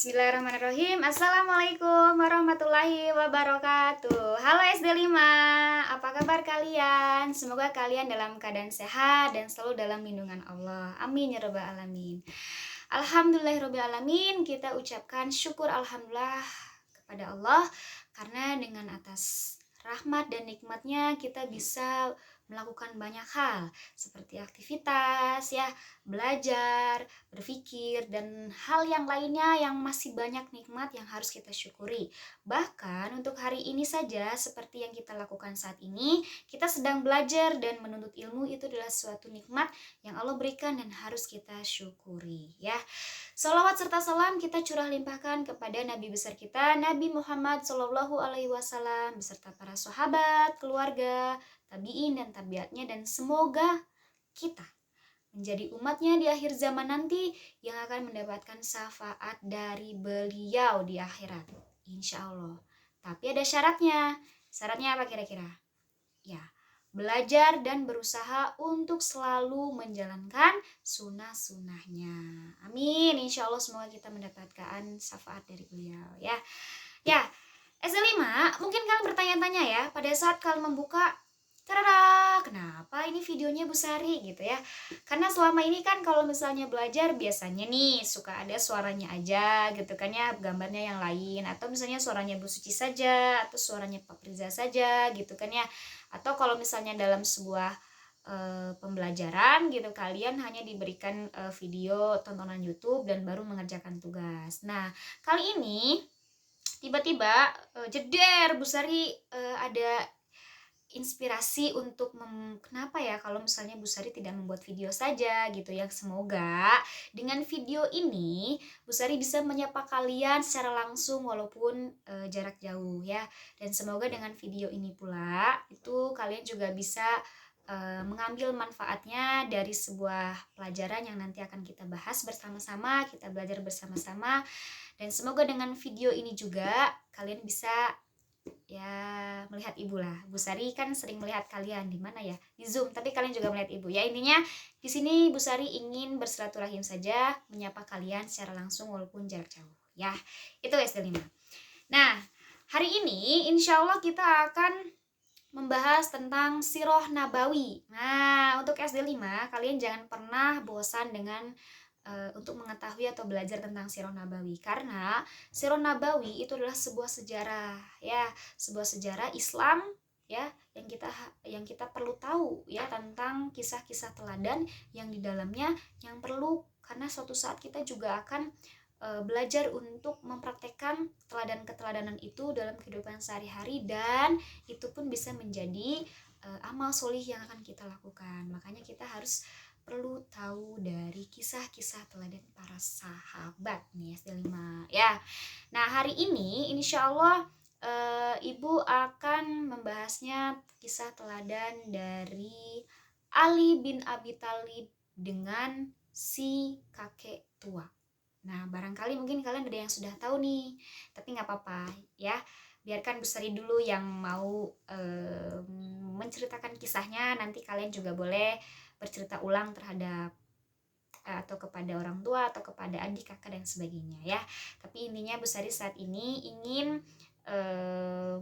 Bismillahirrahmanirrahim. Assalamualaikum warahmatullahi wabarakatuh. Halo SD5, apa kabar kalian? Semoga kalian dalam keadaan sehat dan selalu dalam lindungan Allah. Amin ya rabbal alamin. Alhamdulillahirabbil alamin. Kita ucapkan syukur alhamdulillah kepada Allah karena dengan atas rahmat dan nikmatnya kita bisa melakukan banyak hal seperti aktivitas ya, belajar, berpikir, dan hal yang lainnya yang masih banyak nikmat yang harus kita syukuri. Bahkan untuk hari ini saja seperti yang kita lakukan saat ini, kita sedang belajar dan menuntut ilmu, itu adalah suatu nikmat yang Allah berikan dan harus kita syukuri ya. Salawat serta salam kita curah limpahkan kepada Nabi besar kita, Nabi Muhammad SAW beserta para sahabat, keluarga, tabi'in dan tabiatnya, dan semoga kita menjadi umatnya di akhir zaman nanti yang akan mendapatkan syafaat dari beliau di akhirat, insya Allah. Tapi ada syaratnya. Syaratnya apa kira-kira? Ya, belajar dan berusaha untuk selalu menjalankan sunnah-sunnahnya. Amin. Insya Allah semoga kita mendapatkan syafaat dari beliau ya. Ya, SD5, mungkin kalian bertanya-tanya ya, pada saat kalian membuka, tada, kenapa ini videonya Bu Sari gitu ya. Karena selama ini kan kalau misalnya belajar biasanya nih suka ada suaranya aja gitu kan ya, gambarnya yang lain, atau misalnya suaranya Bu Suci saja, atau suaranya Pak Priza saja gitu kan ya. Atau kalau misalnya dalam sebuah pembelajaran gitu, kalian hanya diberikan video tontonan YouTube dan baru mengerjakan tugas. Nah, kali ini tiba-tiba jeder Bu Sari ada inspirasi untuk kenapa ya kalau misalnya Bu Sari tidak membuat video saja gitu ya. Semoga dengan video ini Bu Sari bisa menyapa kalian secara langsung walaupun jarak jauh ya. Dan semoga dengan video ini pula itu kalian juga bisa mengambil manfaatnya dari sebuah pelajaran yang nanti akan kita bahas bersama-sama, kita belajar bersama-sama. Dan semoga dengan video ini juga kalian bisa ya melihat ibu lah. Bu Sari kan sering melihat kalian di mana ya, di Zoom, tapi kalian juga melihat ibu ya. Intinya di sini Bu Sari ingin bersilaturahim saja, menyapa kalian secara langsung walaupun jarak jauh ya. Itu SD5. Nah, hari ini insya Allah kita akan membahas tentang Sirah Nabawi. Nah, untuk SD5 kalian jangan pernah bosan dengan untuk mengetahui atau belajar tentang Sirah Nabawi, karena Sirah Nabawi itu adalah sebuah sejarah ya, sebuah sejarah Islam ya, yang kita perlu tahu ya tentang kisah-kisah teladan yang di dalamnya, yang perlu karena suatu saat kita juga akan belajar untuk mempraktekkan teladan-keteladanan itu dalam kehidupan sehari-hari, dan itu pun bisa menjadi amal solih yang akan kita lakukan. Makanya kita harus perlu tahu dari kisah-kisah teladan para sahabat nih SD5 ya. Nah, hari ini insya Allah Ibu akan membahasnya kisah teladan dari Ali bin Abi Thalib dengan si kakek tua. Nah, barangkali mungkin kalian ada yang sudah tahu nih, tapi nggak apa-apa ya. Biarkan Bu Sari dulu yang mau menceritakan kisahnya. Nanti kalian juga boleh bercerita ulang terhadap atau kepada orang tua atau kepada adik, kakak, dan sebagainya ya. Tapi intinya Bu Sari saat ini ingin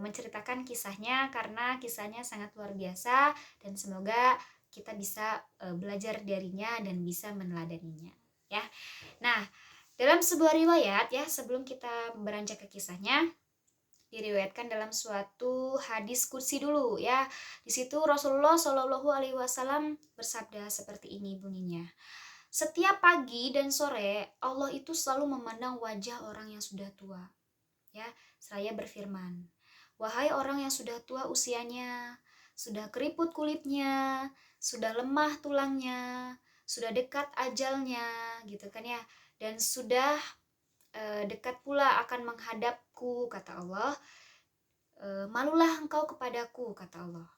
menceritakan kisahnya karena kisahnya sangat luar biasa, dan semoga kita bisa belajar darinya dan bisa meneladaninya ya. Nah, dalam sebuah riwayat ya, sebelum kita beranjak ke kisahnya, diriwayatkan dalam suatu hadis kursi dulu ya. Di situ Rasulullah Shallallahu Alaihi Wasallam bersabda seperti ini bunyinya: setiap pagi dan sore Allah itu selalu memandang wajah orang yang sudah tua ya, seraya berfirman, wahai orang yang sudah tua usianya, sudah keriput kulitnya, sudah lemah tulangnya, sudah dekat ajalnya gitu kan ya, dan sudah dekat pula akan menghadapku, kata Allah, malulah engkau kepadaku, kata Allah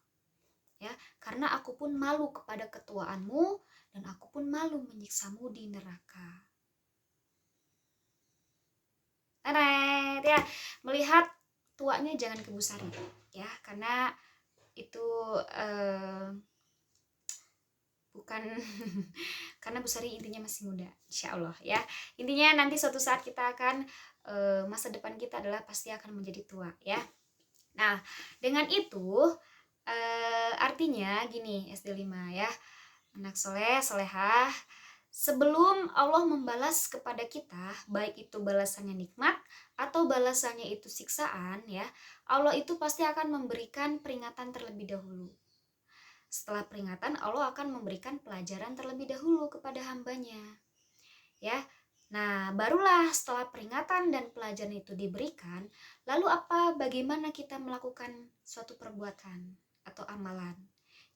ya, karena aku pun malu kepada ketuaanmu dan aku pun malu menyiksamu di neraka. Tenet ya, melihat tuanya jangan ke Bu Sari ya, karena itu bukan karena Bu Sari intinya masih muda, insya Allah ya. Intinya nanti suatu saat kita akan masa depan kita adalah pasti akan menjadi tua ya. Nah, dengan itu artinya gini SD5 ya, anak soleh, solehah, sebelum Allah membalas kepada kita, baik itu balasannya nikmat atau balasannya itu siksaan ya, Allah itu pasti akan memberikan peringatan terlebih dahulu. Setelah peringatan, Allah akan memberikan pelajaran terlebih dahulu kepada hambanya. Ya, nah barulah setelah peringatan dan pelajaran itu diberikan, lalu bagaimana kita melakukan suatu perbuatan atau amalan.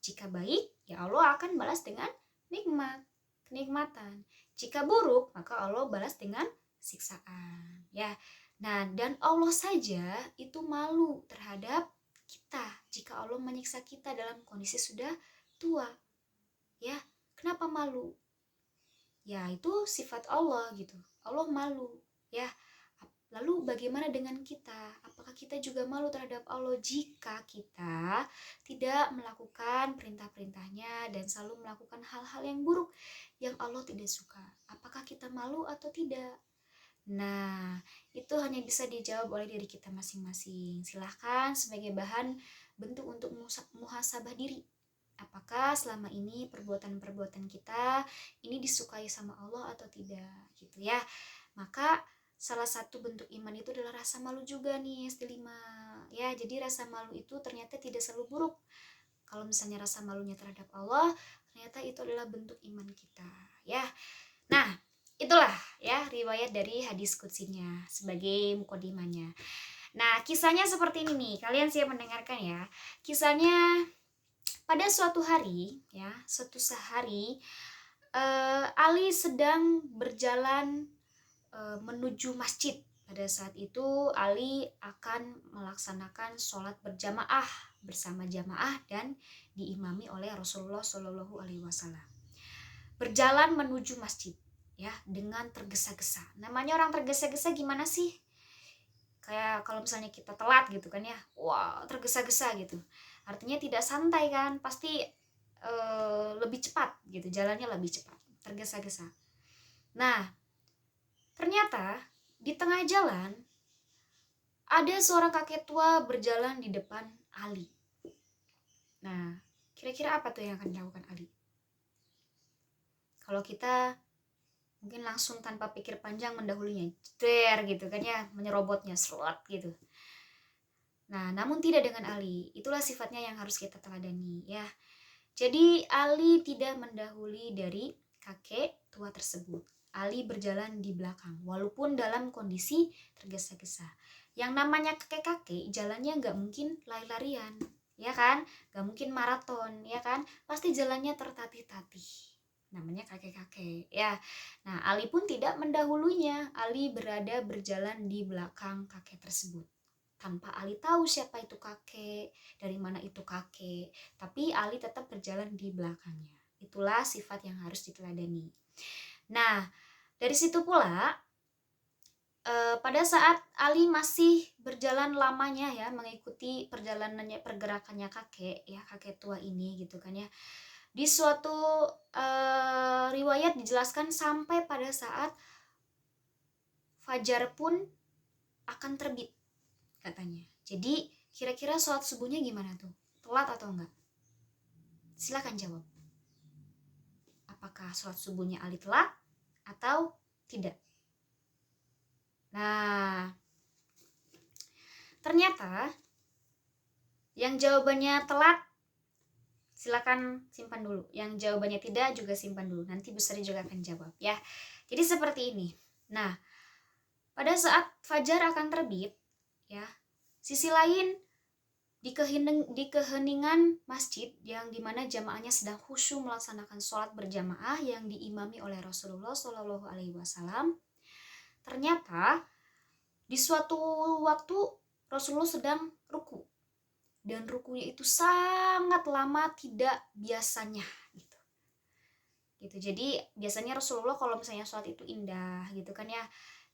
Jika baik, ya Allah akan balas dengan nikmat, kenikmatan. Jika buruk, maka Allah balas dengan siksaan. Ya, nah dan Allah saja itu malu terhadap kita jika Allah menyiksa kita dalam kondisi sudah tua. Ya, kenapa malu? Ya, itu sifat Allah gitu. Allah malu, ya. Lalu bagaimana dengan kita? Apakah kita juga malu terhadap Allah jika kita tidak melakukan perintah-perintahnya dan selalu melakukan hal-hal yang buruk yang Allah tidak suka? Apakah kita malu atau tidak? Nah, itu hanya bisa dijawab oleh diri kita masing-masing. Silahkan sebagai bahan bentuk untuk muhasabah diri. Apakah selama ini perbuatan-perbuatan kita ini disukai sama Allah atau tidak, gitu ya. Maka salah satu bentuk iman itu adalah rasa malu juga nih SD5. Ya, jadi rasa malu itu ternyata tidak selalu buruk. Kalau misalnya rasa malunya terhadap Allah, ternyata itu adalah bentuk iman kita, ya. Nah, itulah ya riwayat dari hadis qudsinya sebagai mukodimanya. Nah, kisahnya seperti ini nih. Kalian siap mendengarkan ya. Kisahnya pada suatu hari ya, Ali sedang berjalan menuju masjid. Pada saat itu Ali akan melaksanakan sholat berjamaah bersama jamaah dan diimami oleh Rasulullah Shallallahu Alaihi Wasallam. Berjalan menuju masjid ya dengan tergesa-gesa. Namanya orang tergesa-gesa gimana sih? Kayak kalau misalnya kita telat gitu kan ya, wah tergesa-gesa gitu. Artinya tidak santai kan, pasti lebih cepat gitu, jalannya lebih cepat, tergesa-gesa. Nah, ternyata di tengah jalan ada seorang kakek tua berjalan di depan Ali. Nah, kira-kira apa tuh yang akan dilakukan Ali? Kalau kita mungkin langsung tanpa pikir panjang mendahulunya, gitu kan ya, menyerobotnya, serot gitu. Nah, namun tidak dengan Ali. Itulah sifatnya yang harus kita teladani ya. Jadi Ali tidak mendahului dari kakek tua tersebut. Ali berjalan di belakang, walaupun dalam kondisi tergesa-gesa. Yang namanya kakek-kakek, jalannya nggak mungkin lari-larian, ya kan? Nggak mungkin maraton, ya kan? Pasti jalannya tertatih-tatih. Namanya kakek-kakek, ya. Nah, Ali pun tidak mendahulunya. Ali berjalan di belakang kakek tersebut. Tanpa Ali tahu siapa itu kakek, dari mana itu kakek, tapi Ali tetap berjalan di belakangnya. Itulah sifat yang harus diteladani. Nah, dari situ pula pada saat Ali masih berjalan lamanya ya, mengikuti pergerakannya kakek ya, kakek tua ini gitu kan ya. Di suatu riwayat dijelaskan sampai pada saat fajar pun akan terbit katanya. Jadi kira-kira sholat subuhnya gimana tuh? Telat atau enggak? Silakan jawab. Apakah sholat subuhnya Ali telat atau tidak? Nah, ternyata yang jawabannya telat silakan simpan dulu. Yang jawabannya tidak juga simpan dulu. Nanti Bu Sari juga akan jawab ya. Jadi seperti ini. Nah, pada saat fajar akan terbit ya, sisi lain di keheningan masjid yang dimana jamaahnya sedang khusyuk melaksanakan sholat berjamaah yang diimami oleh Rasulullah Shallallahu Alaihi Wasallam, ternyata di suatu waktu Rasulullah sedang ruku dan rukunya itu sangat lama, tidak biasanya gitu. Jadi biasanya Rasulullah kalau misalnya sholat itu indah gitu kan ya,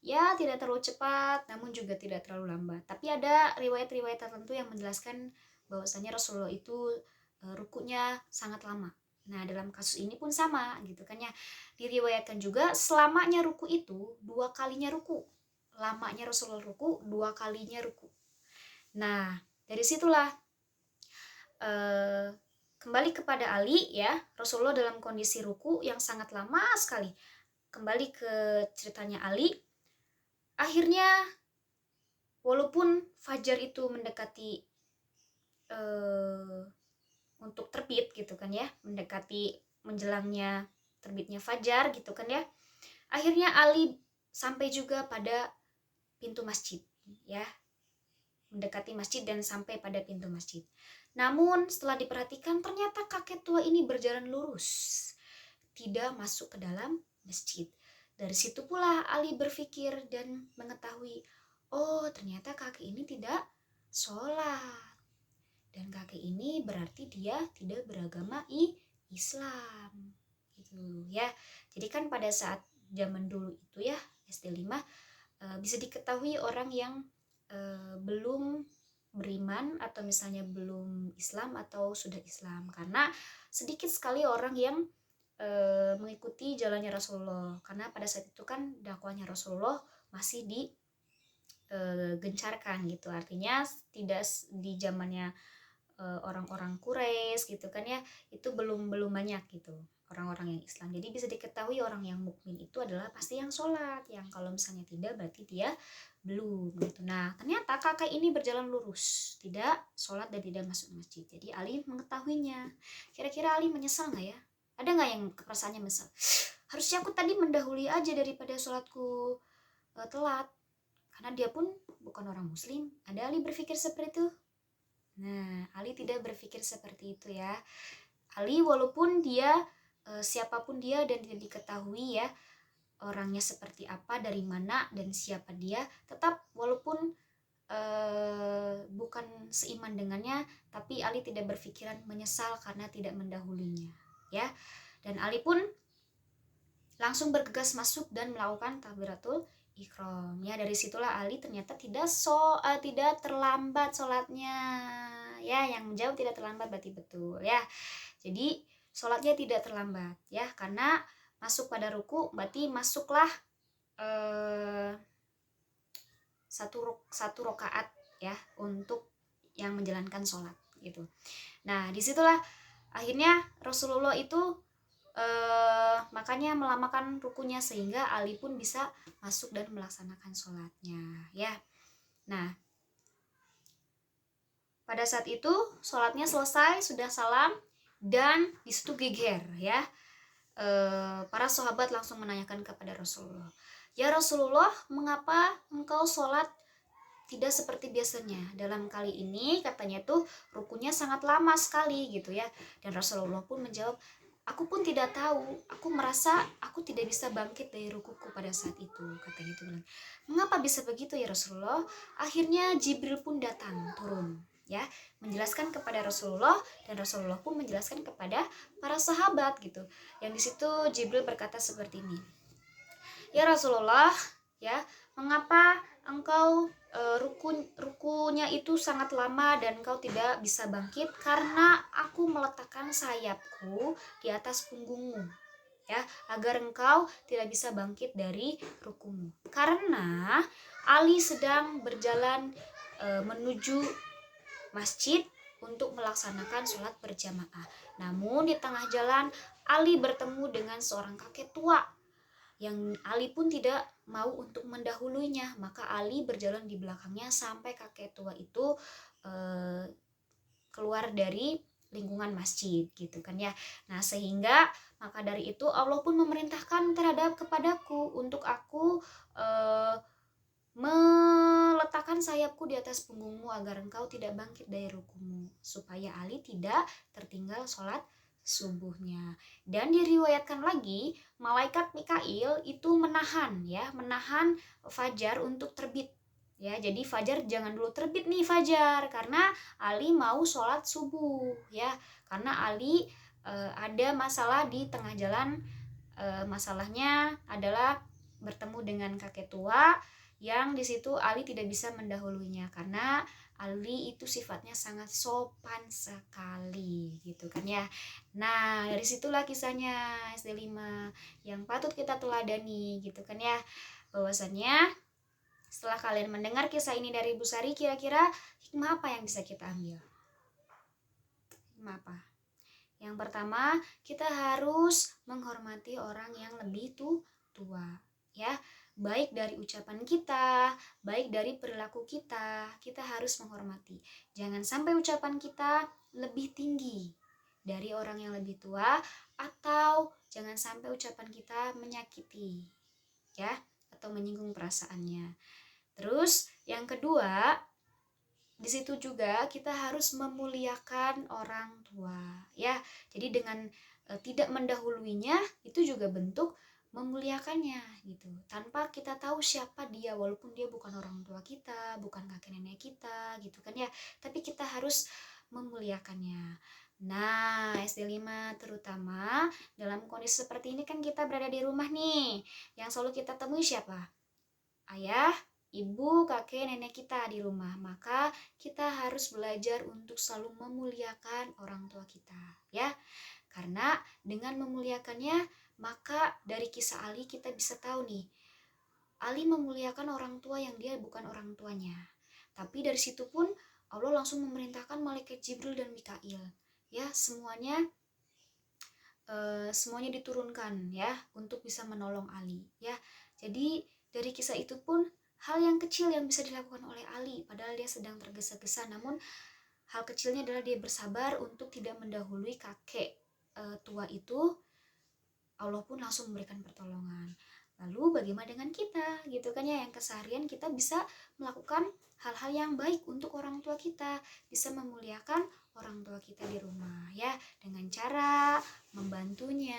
ya tidak terlalu cepat namun juga tidak terlalu lambat. Tapi ada riwayat-riwayat tertentu yang menjelaskan bahwasanya Rasulullah itu rukunya sangat lama Nah, dalam kasus ini pun sama gitu kan ya. Diriwayatkan juga selamanya ruku itu 2 kalinya ruku. Lamanya Rasulullah ruku 2 kalinya ruku. Nah, dari situlah kembali kepada Ali ya. Rasulullah dalam kondisi ruku yang sangat lama sekali. Kembali ke ceritanya Ali. Akhirnya walaupun fajar itu mendekati untuk terbit gitu kan ya, mendekati menjelangnya terbitnya fajar gitu kan ya. Akhirnya Ali sampai juga pada pintu masjid ya, mendekati masjid dan sampai pada pintu masjid. Namun setelah diperhatikan ternyata kakek tua ini berjalan lurus, tidak masuk ke dalam masjid. Dari situ pula Ali berpikir dan mengetahui, oh ternyata kakek ini tidak sholat. Dan kakek ini berarti dia tidak beragama Islam gitu ya. Jadi kan pada saat zaman dulu itu ya, SD5 bisa diketahui orang yang belum beriman atau misalnya belum Islam atau sudah Islam, karena sedikit sekali orang yang mengikuti jalannya Rasulullah, karena pada saat itu kan dakwahnya Rasulullah masih digencarkan gitu, artinya tidak di zamannya orang-orang Quraisy gitu kan ya, itu belum banyak gitu orang-orang yang Islam. Jadi bisa diketahui orang yang mukmin itu adalah pasti yang sholat, yang kalau misalnya tidak berarti dia belum gitu. Nah ternyata kakek ini berjalan lurus, tidak sholat dan tidak masuk masjid. Jadi Ali mengetahuinya. Kira-kira Ali menyesal nggak ya? Ada nggak yang perasaannya menyesal? Harusnya aku tadi mendahului aja daripada sholatku telat, karena dia pun bukan orang muslim. Ada Ali berpikir seperti itu? Nah, Ali tidak berpikir seperti itu ya. Ali walaupun dia siapapun dia dan tidak diketahui ya orangnya seperti apa, dari mana dan siapa dia, tetap walaupun bukan seiman dengannya, tapi Ali tidak berpikiran menyesal karena tidak mendahulunya ya. Dan Ali pun langsung bergegas masuk dan melakukan takbiratul Ikram ya. Dari situlah Ali ternyata tidak terlambat sholatnya ya. Yang menjawab tidak terlambat berarti betul ya. Jadi sholatnya tidak terlambat ya, karena masuk pada ruku berarti masuklah satu rakaat ya untuk yang menjalankan sholat gitu. Nah disitulah akhirnya Rasulullah itu makanya melamakan rukunya sehingga Ali pun bisa masuk dan melaksanakan sholatnya ya. Nah pada saat itu sholatnya selesai, sudah salam, dan disitu geger ya. Para sahabat langsung menanyakan kepada Rasulullah, ya Rasulullah, mengapa engkau sholat tidak seperti biasanya? Dalam kali ini katanya tuh rukunya sangat lama sekali gitu ya. Dan Rasulullah pun menjawab, aku pun tidak tahu, aku merasa aku tidak bisa bangkit dari rukuku pada saat itu, katanya itu bilang. Mengapa bisa begitu ya Rasulullah? Akhirnya Jibril pun datang turun ya, menjelaskan kepada Rasulullah, dan Rasulullah pun menjelaskan kepada para sahabat gitu. Yang di situ Jibril berkata seperti ini, ya Rasulullah ya, mengapa engkau rukunya itu sangat lama dan engkau tidak bisa bangkit? Karena aku meletakkan sayapku di atas punggungmu ya, agar engkau tidak bisa bangkit dari rukumu. Karena Ali sedang berjalan menuju masjid untuk melaksanakan sholat berjamaah. Namun di tengah jalan Ali bertemu dengan seorang kakek tua yang Ali pun tidak mau untuk mendahulunya, maka Ali berjalan di belakangnya sampai kakek tua itu keluar dari lingkungan masjid gitu kan ya. Nah sehingga maka dari itu Allah pun memerintahkan kepadaku untuk aku meletakkan sayapku di atas punggungmu agar engkau tidak bangkit dari rukumu, supaya Ali tidak tertinggal sholat subuhnya. Dan diriwayatkan lagi malaikat Mikail itu menahan fajar untuk terbit ya. Jadi fajar jangan dulu terbit nih fajar, karena Ali mau sholat subuh ya. Karena Ali ada masalah di tengah jalan, masalahnya adalah bertemu dengan kakek tua yang di situ Ali tidak bisa mendahulunya karena Ali itu sifatnya sangat sopan sekali gitu kan ya. Nah, dari situlah kisahnya SD5 yang patut kita teladani gitu kan ya. Bahwasannya setelah kalian mendengar kisah ini dari Bu Sari, kira-kira hikmah apa yang bisa kita ambil? Hikmah apa? Yang pertama, kita harus menghormati orang yang lebih tua ya. Baik dari ucapan kita, baik dari perilaku kita harus menghormati. Jangan sampai ucapan kita lebih tinggi dari orang yang lebih tua, atau jangan sampai ucapan kita menyakiti ya, atau menyinggung perasaannya. Terus yang kedua, di situ juga kita harus memuliakan orang tua ya. Jadi dengan tidak mendahuluinya itu juga bentuk memuliakannya gitu, tanpa kita tahu siapa dia, walaupun dia bukan orang tua kita, bukan kakek nenek kita gitu kan ya, tapi kita harus memuliakannya. Nah, SD5 terutama dalam kondisi seperti ini kan kita berada di rumah nih, yang selalu kita temui siapa? Ayah, ibu, kakek, nenek kita di rumah. Maka kita harus belajar untuk selalu memuliakan orang tua kita ya. Karena dengan memuliakannya, maka dari kisah Ali kita bisa tahu nih, Ali memuliakan orang tua yang dia bukan orang tuanya. Tapi dari situ pun Allah langsung memerintahkan malaikat Jibril dan Mikail ya, semuanya diturunkan ya untuk bisa menolong Ali ya. Jadi dari kisah itu pun hal yang kecil yang bisa dilakukan oleh Ali padahal dia sedang tergesa-gesa, namun hal kecilnya adalah dia bersabar untuk tidak mendahului kakek tua itu. Allah pun langsung memberikan pertolongan. Lalu bagaimana dengan kita gitu kan ya, yang keseharian kita bisa melakukan hal-hal yang baik untuk orang tua kita, bisa memuliakan orang tua kita di rumah ya, dengan cara membantunya,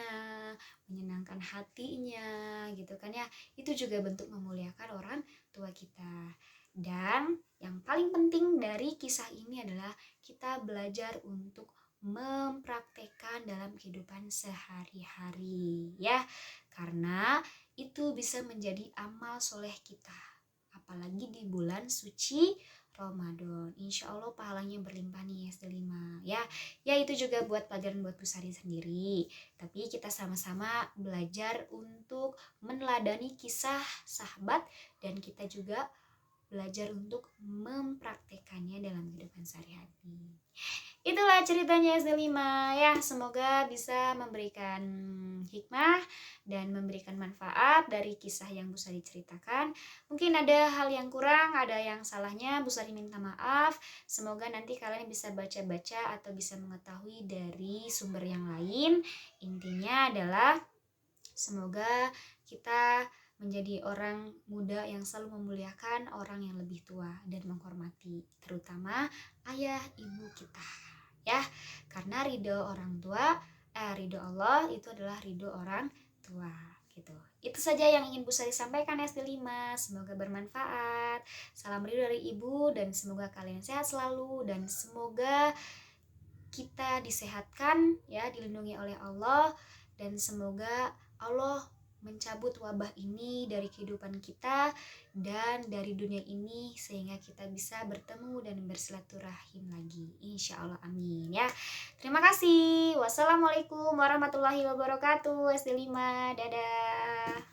menyenangkan hatinya gitu kan ya. Itu juga bentuk memuliakan orang tua kita. Dan yang paling penting dari kisah ini adalah kita belajar untuk mempraktekkan dalam kehidupan sehari-hari ya, karena itu bisa menjadi amal soleh kita, apalagi di bulan suci Ramadan. Insya Allah pahalanya berlimpah nih SD5 ya. Ya itu juga buat pelajaran buat Bu Sari sendiri, tapi kita sama-sama belajar untuk meneladani kisah sahabat dan kita juga belajar untuk mempraktekannya dalam kehidupan sehari-hari. Itulah ceritanya SD5 ya, semoga bisa memberikan hikmah dan memberikan manfaat dari kisah yang Bu Sari ceritakan. Mungkin ada hal yang kurang, ada yang salahnya, Bu Sari minta maaf. Semoga nanti kalian bisa baca-baca atau bisa mengetahui dari sumber yang lain. Intinya adalah semoga kita menjadi orang muda yang selalu memuliakan orang yang lebih tua dan menghormati, terutama ayah ibu kita ya, karena ridho orang tua, ridho Allah itu adalah ridho orang tua gitu. Itu saja yang ingin Bu Sari sampaikan SD5, semoga bermanfaat. Salam ridho dari ibu dan semoga kalian sehat selalu dan semoga kita disehatkan ya, dilindungi oleh Allah, dan semoga Allah mencabut wabah ini dari kehidupan kita dan dari dunia ini sehingga kita bisa bertemu dan bersilaturahim lagi, insya Allah, amin ya. Terima kasih. Wassalamualaikum warahmatullahi wabarakatuh. SD5, dadah.